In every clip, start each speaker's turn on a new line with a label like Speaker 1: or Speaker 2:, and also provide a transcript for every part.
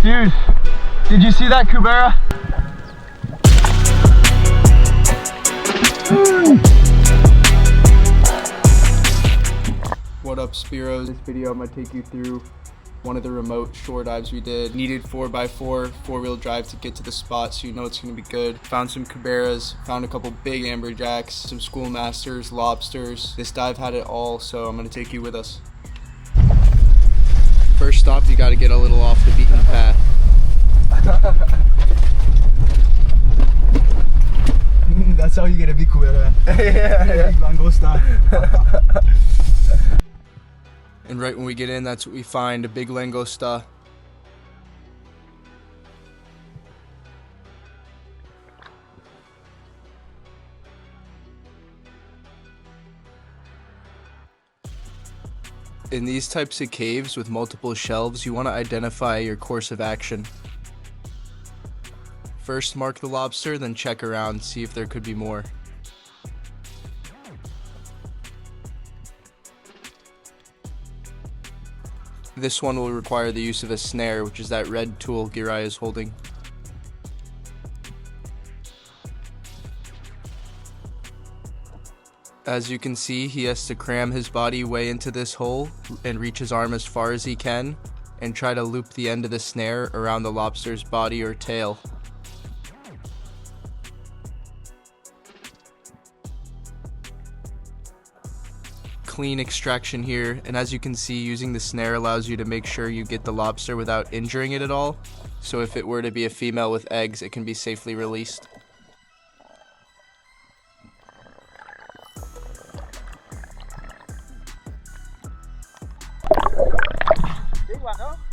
Speaker 1: Dude, did you see that Cubera? What up, Spearos? This video I'm gonna take you through one of the remote shore dives we did. Needed 4x4 four-wheel drive to get to the spot, so you know it's gonna be good. Found some Cuberas, found a couple big Amberjacks, some Schoolmasters, lobsters. This dive had it all, so I'm gonna take you with us. First stop, you gotta get a little off the beaten path.
Speaker 2: That's how you get a big Cubera.
Speaker 1: Yeah.
Speaker 2: Langosta.
Speaker 1: And right when we get in, that's what we find, a big Langosta. In these types of caves with multiple shelves, you want to identify your course of action. First mark the lobster, then check around, see if there could be more. This one will require the use of a snare, which is that red tool Girai is holding. As you can see, he has to cram his body way into this hole and reach his arm as far as he can and try to loop the end of the snare around the lobster's body or tail. Clean extraction here, and as you can see, using the snare allows you to make sure you get the lobster without injuring it at all, so if it were to be a female with eggs, it can be safely released.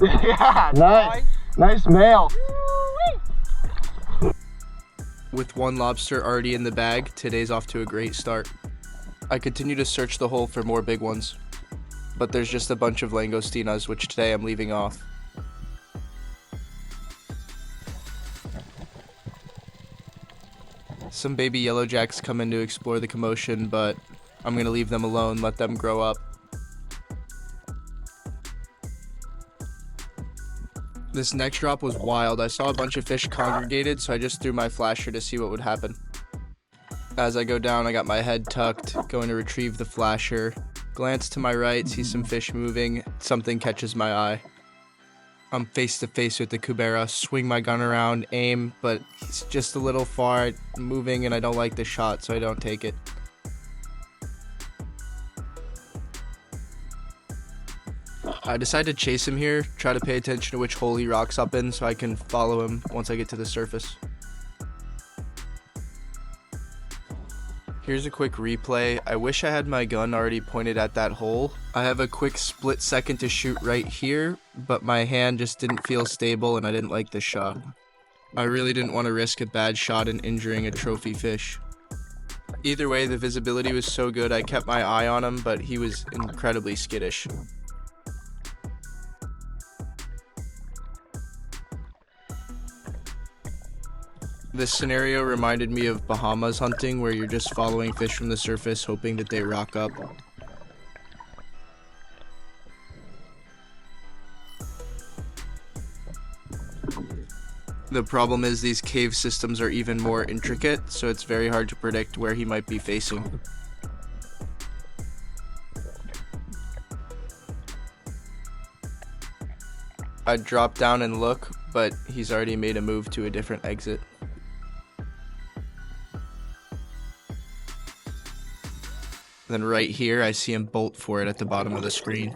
Speaker 1: Yeah, nice male. With one lobster already in the bag, today's off to a great start. I continue to search the hole for more big ones, but there's just a bunch of langostinas, which today I'm leaving off. Some baby yellowjacks come in to explore the commotion, but I'm gonna leave them alone, let them grow up. This next drop was wild. I saw a bunch of fish congregated, so I just threw my flasher to see what would happen. As I go down, I got my head tucked, going to retrieve the flasher. Glance to my right, see some fish moving. Something catches my eye. I'm face to face with the Cubera, swing my gun around, aim, but it's just a little far moving and I don't like the shot, so I don't take it. I decide to chase him here, try to pay attention to which hole he rocks up in so I can follow him once I get to the surface. Here's a quick replay. I wish I had my gun already pointed at that hole. I have a quick split second to shoot right here, but my hand just didn't feel stable and I didn't like the shot. I really didn't want to risk a bad shot and injuring a trophy fish. Either way, the visibility was so good I kept my eye on him, but he was incredibly skittish. This scenario reminded me of Bahamas hunting, where you're just following fish from the surface hoping that they rock up. The problem is these cave systems are even more intricate, so it's very hard to predict where he might be facing. I drop down and look, but he's already made a move to a different exit. Then right here, I see him bolt for it at the bottom of the screen.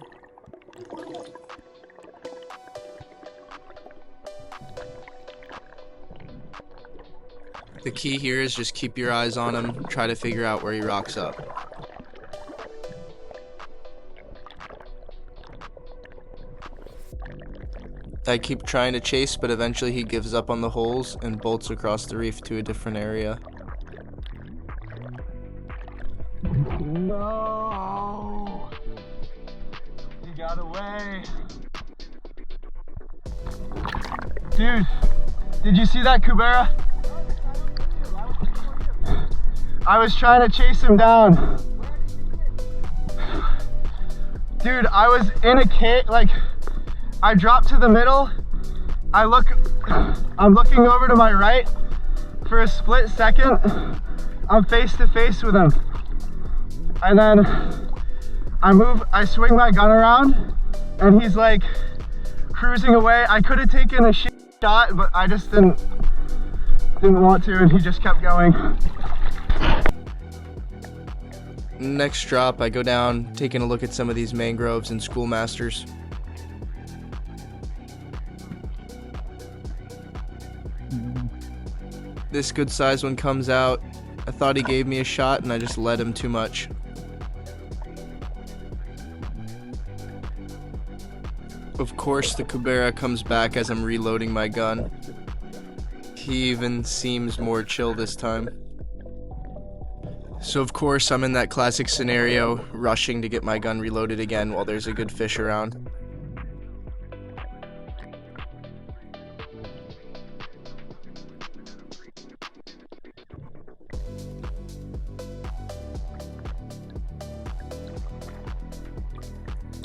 Speaker 1: The key here is just keep your eyes on him, try to figure out where he rocks up. I keep trying to chase, but eventually he gives up on the holes and bolts across the reef to a different area.
Speaker 2: No! He got away.
Speaker 1: Dude, did you see that Cubera? I was trying to chase him down. Dude, I was in a cave, like, I dropped to the middle
Speaker 2: I'm looking over to my right. For a split second, I'm face to face with him. And then I swing my gun around and he's like cruising away. I could have taken a shot, but I just didn't want to, and he just kept going.
Speaker 1: Next drop, I go down, taking a look at some of these mangroves and Schoolmasters. This good sized one comes out. I thought he gave me a shot and I just let him too much. Of course, the Cubera comes back as I'm reloading my gun. He even seems more chill this time. So of course, I'm in that classic scenario, rushing to get my gun reloaded again while there's a good fish around.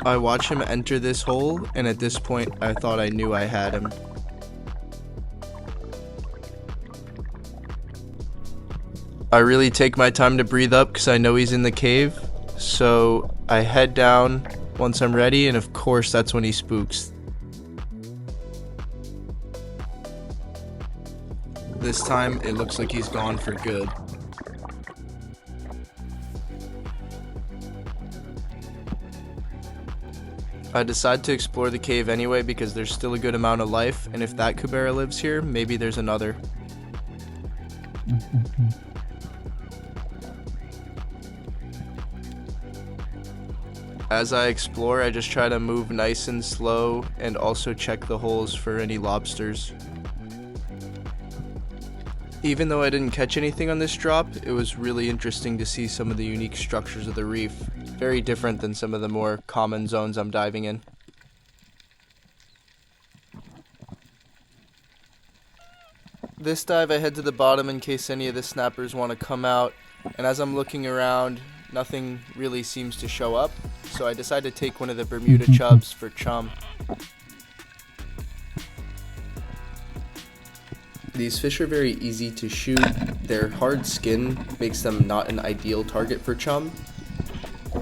Speaker 1: I watch him enter this hole, and at this point, I thought I knew I had him. I really take my time to breathe up because I know he's in the cave, so I head down once I'm ready, and of course that's when he spooks. This time, it looks like he's gone for good. I decide to explore the cave anyway because there's still a good amount of life, and if that Cubera lives here, maybe there's another. As I explore, I just try to move nice and slow and also check the holes for any lobsters. Even though I didn't catch anything on this drop, it was really interesting to see some of the unique structures of the reef. Very different than some of the more common zones I'm diving in. This dive I head to the bottom in case any of the snappers want to come out, and as I'm looking around, nothing really seems to show up, so I decide to take one of the Bermuda chubs for chum. These fish are very easy to shoot. Their hard skin makes them not an ideal target for chum,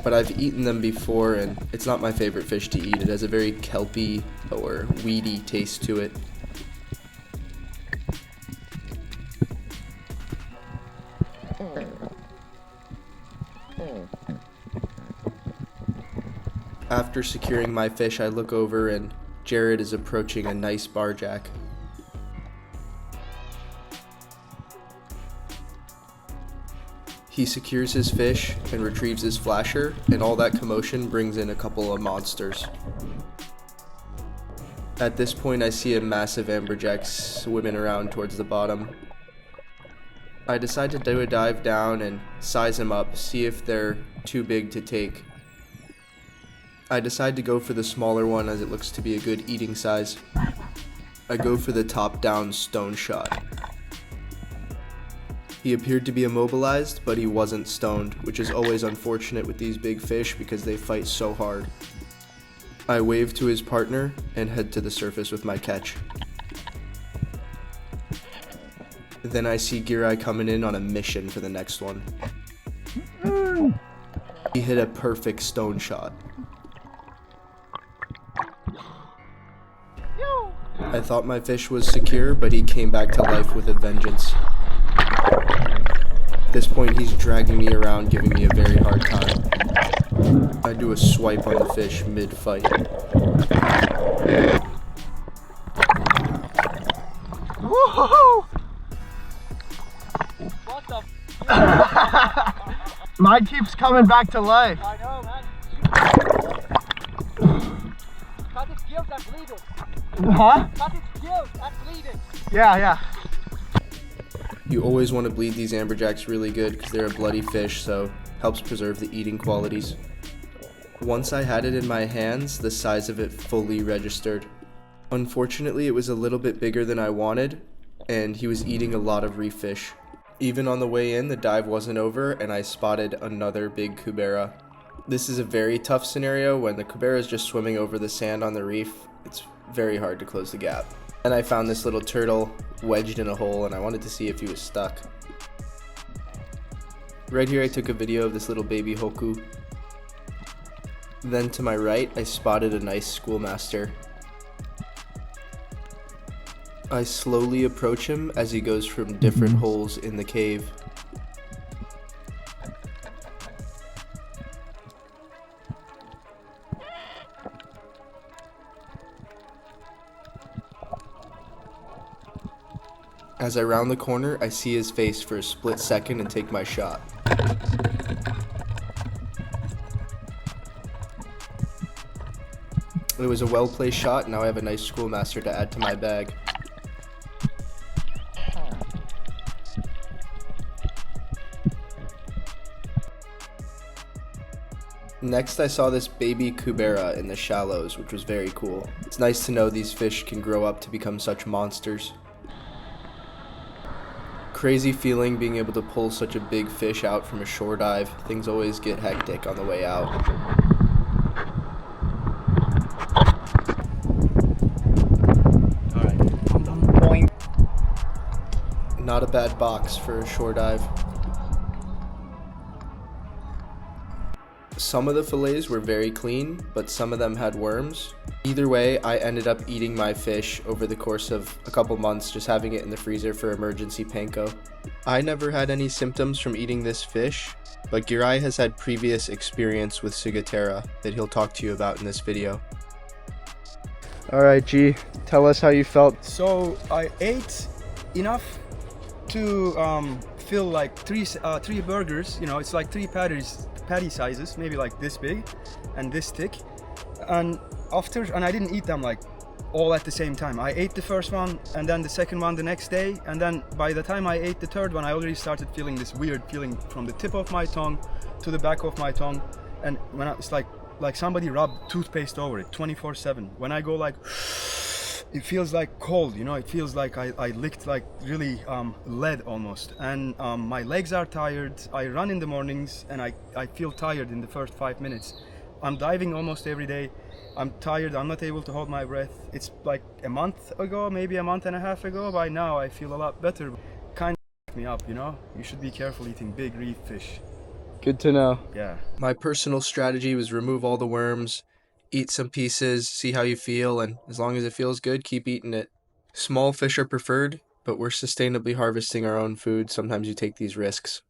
Speaker 1: but I've eaten them before and it's not my favorite fish to eat. It has a very kelpy or weedy taste to it. After securing my fish, I look over and Jared is approaching a nice barjack. He secures his fish and retrieves his flasher, and all that commotion brings in a couple of monsters. At this point, I see a massive amberjack swimming around towards the bottom. I decide to do a dive down and size him up, see if they're too big to take. I decide to go for the smaller one as it looks to be a good eating size. I go for the top-down stone shot. He appeared to be immobilized, but he wasn't stoned, which is always unfortunate with these big fish because they fight so hard. I wave to his partner and head to the surface with my catch. Then I see Girai coming in on a mission for the next one. He hit a perfect stone shot. I thought my fish was secure, but he came back to life with a vengeance. At this point, he's dragging me around, giving me a very hard time. I do a swipe on the fish mid-fight.
Speaker 2: Woohoo!
Speaker 3: What the
Speaker 2: Mine keeps coming back to life.
Speaker 3: I know, man. Cut its gills and bleed it.
Speaker 2: Huh?
Speaker 3: Cut its gills and bleed it.
Speaker 2: Yeah.
Speaker 1: You always want to bleed these amberjacks really good because they're a bloody fish, so helps preserve the eating qualities. Once I had it in my hands, the size of it fully registered. Unfortunately, it was a little bit bigger than I wanted, and he was eating a lot of reef fish. Even on the way in, the dive wasn't over, and I spotted another big Cubera. This is a very tough scenario when the Cubera is just swimming over the sand on the reef. It's very hard to close the gap. And I found this little turtle wedged in a hole and I wanted to see if he was stuck. Right here I took a video of this little baby hoku. Then to my right I spotted a nice Schoolmaster. I slowly approach him as he goes from different holes in the cave. As I round the corner, I see his face for a split second and take my shot. It was a well-placed shot. Now I have a nice Schoolmaster to add to my bag. Next I saw this baby Cubera in the shallows, which was very cool. It's nice to know these fish can grow up to become such monsters. Crazy feeling being able to pull such a big fish out from a shore dive. Things always get hectic on the way out.
Speaker 2: Boing.
Speaker 1: Not a bad box for a shore dive. Some of the fillets were very clean, but some of them had worms. Either way, I ended up eating my fish over the course of a couple months, just having it in the freezer for emergency panko. I never had any symptoms from eating this fish, but Girai has had previous experience with Ciguatera that he'll talk to you about in this video. Alright G, tell us how you felt.
Speaker 4: So I ate enough to fill like three burgers. You know, it's like three patty sizes, maybe like this big and this thick. And I didn't eat them like all at the same time. I ate the first one and then the second one the next day, and then by the time I ate the third one I already started feeling this weird feeling from the tip of my tongue to the back of my tongue, and when it's like somebody rubbed toothpaste over it 24/7. When I go like, it feels like cold, you know, it feels like I licked like really lead almost, and my legs are tired. I run in the mornings and I feel tired in the first 5 minutes. I'm diving almost every day. I'm tired, I'm not able to hold my breath. It's like a month ago, maybe a month and a half ago. By now I feel a lot better. Kind of me up, you know? You should be careful eating big reef fish.
Speaker 1: Good to know.
Speaker 4: Yeah.
Speaker 1: My personal strategy was remove all the worms, eat some pieces, see how you feel, and as long as it feels good, keep eating it. Small fish are preferred, but we're sustainably harvesting our own food. Sometimes you take these risks.